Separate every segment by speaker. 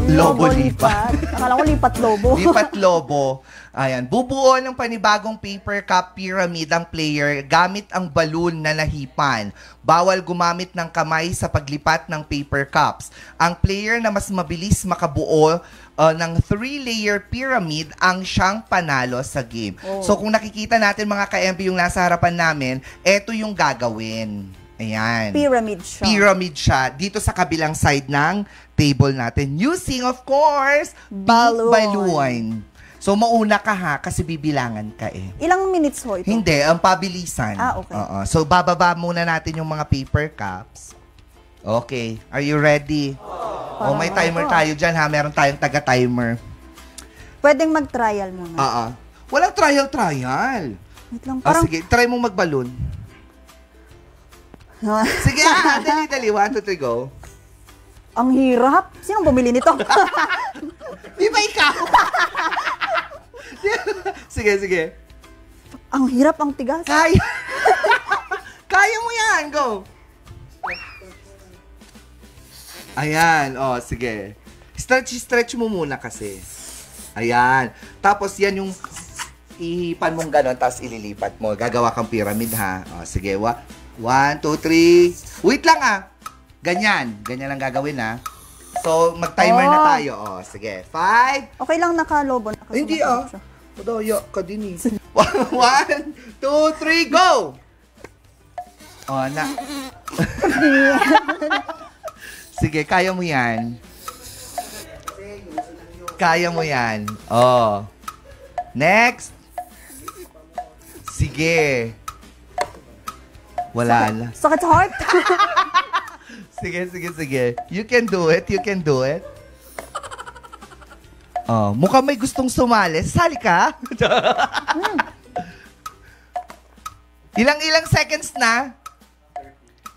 Speaker 1: Lobo lipat.
Speaker 2: Akala ko lipat lobo.
Speaker 1: Lipat lobo. Ayan. Bubuo ng panibagong paper cup pyramid ang player gamit ang balloon na nahipan. Bawal gumamit ng kamay sa paglipat ng paper cups. Ang player na mas mabilis makabuo ng 3-layer pyramid ang siyang panalo sa game.
Speaker 2: Oh.
Speaker 1: So kung nakikita natin mga ka-MP yung nasa harapan namin, eto yung gagawin. Ayan.
Speaker 2: Pyramid siya.
Speaker 1: Pyramid siya dito sa kabilang side ng table natin. Using, of course, balloon. So, mauna ka ha, kasi bibilangan ka eh.
Speaker 2: Ilang minutes ho ito?
Speaker 1: Hindi, ang pabilisan.
Speaker 2: Okay.
Speaker 1: So, bababa muna natin yung mga paper cups. Okay. Are you ready? May timer tayo dyan ha. Meron tayong taga-timer.
Speaker 2: Pwedeng mag-trial muna.
Speaker 1: Walang trial.
Speaker 2: Wait lang, parang...
Speaker 1: Sige, try mo mag-balloon. Sige, dali. 1, 2, 3, go.
Speaker 2: Ang hirap. Sinong bumili nito?
Speaker 1: Di ba ikaw? Sige.
Speaker 2: Ang hirap, ang tigas.
Speaker 1: Kaya. Kaya mo yan. Go. Ayan. Sige. Stretch mo muna kasi. Ayan. Tapos yan yung ihipan mong gano'n, tapos ililipat mo. Gagawa kang pyramid ha. Sige. 1, 2, 3. Wait lang Ganyan lang gagawin ha. So, mag-timer na tayo. Sige. 5.
Speaker 2: Okay lang nakalobo.
Speaker 1: Hindi Madaya ka din eh. 1, 2, 3, go! Sige, kaya mo yan. Next. Sige. Wala na.
Speaker 2: Sakit sa heart.
Speaker 1: Sige. You can do it. Mukhang may gustong sumali. Sali ka. Ilang seconds na?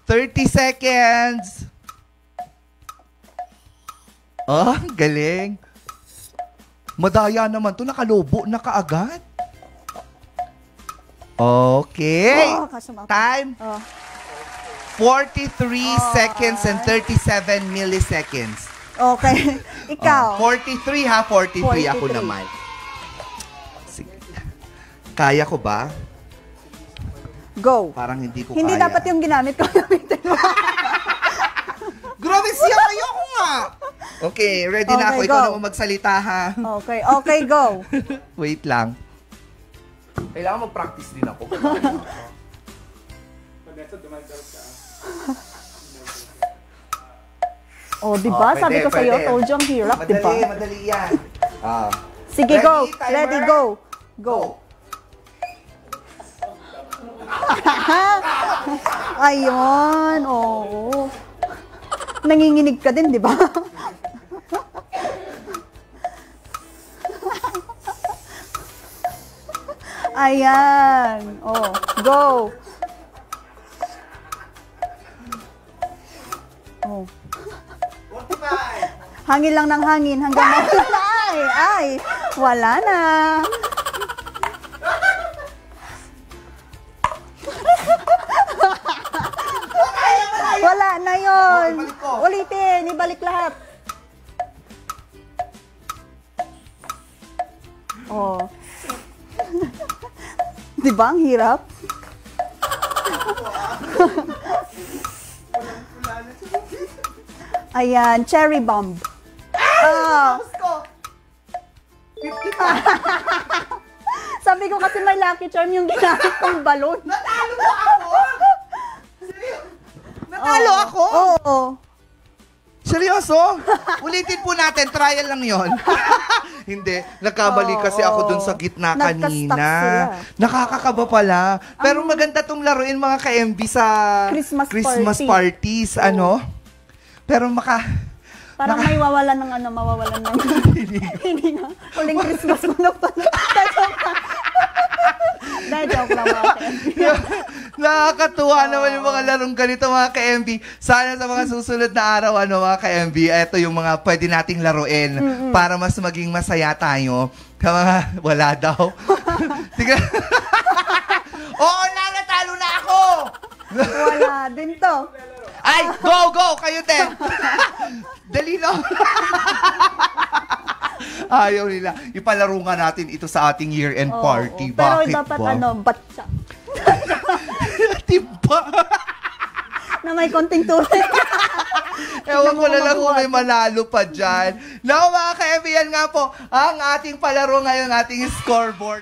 Speaker 1: 30 seconds. Galing. Madaya naman to. Nakalobo na kaagad. Okay. Time. 43 seconds and 37 milliseconds.
Speaker 2: Okay. Ikaw.
Speaker 1: 43 ha, 43 ako naman. Sige. Kaya ko ba?
Speaker 2: Go.
Speaker 1: Parang hindi ko
Speaker 2: Hindi
Speaker 1: kaya.
Speaker 2: dapat yung ginamit ko.
Speaker 1: Grabe siya, ayoko nga. Okay, ready na ako.
Speaker 2: Okay,
Speaker 1: Ikaw
Speaker 2: go.
Speaker 1: naman magsalita ha.
Speaker 2: Okay, go.
Speaker 1: Wait lang. Kailangan mag-practice din ako.
Speaker 2: Diba? Sabi ko sa'yo, told you ang hirap, diba?
Speaker 1: Madali yan.
Speaker 2: Sige,
Speaker 1: ready,
Speaker 2: go.
Speaker 1: Timer?
Speaker 2: Ready, go. Ayun, oo. Nanginginig ka din, diba? Ayan. Go. Hangin lang ng hangin hanggang mawala. Wala na. Wala na yun. Ulitin, ibalik lahat. Diba ang hirap? Ayan, cherry bomb. Sabi ko kasi may lucky charm yung ginamit kong balon.
Speaker 1: Natalo ako?
Speaker 2: Oo.
Speaker 1: Seryoso? Ulitin po natin, trial lang yon. Hindi, nagkamali kasi ako dun sa gitna kanina. Nakakakaba pala. Pero maganda tong laruin mga ka-MB sa Christmas parties, Pero
Speaker 2: parang may mawawalan ng hindi nga. Huling Christmas ko na pala. Joke lang mga ka-MB.
Speaker 1: Nakakatuwa naman yung mga larong ganito mga ka-MB. Sana sa mga susunod na araw, mga ka-MB, ito yung mga pwede nating laruin para mas maging masaya tayo. Wala daw. Tignan. Oo, natalo na ako!
Speaker 2: Wala din to.
Speaker 1: Ay, go! Kayo din! Dali lang. Ayaw nila. Ipalaro nga natin ito sa ating year-end party.
Speaker 2: Oo. Pero
Speaker 1: Bakit
Speaker 2: dapat
Speaker 1: ba?
Speaker 2: batsa.
Speaker 1: Timpa.
Speaker 2: Na may konting tubig.
Speaker 1: Ewan ko na lang kung may manalo pa dyan. Now mga ka-FB, yan nga po ang ating palaro ngayon, ating scoreboard.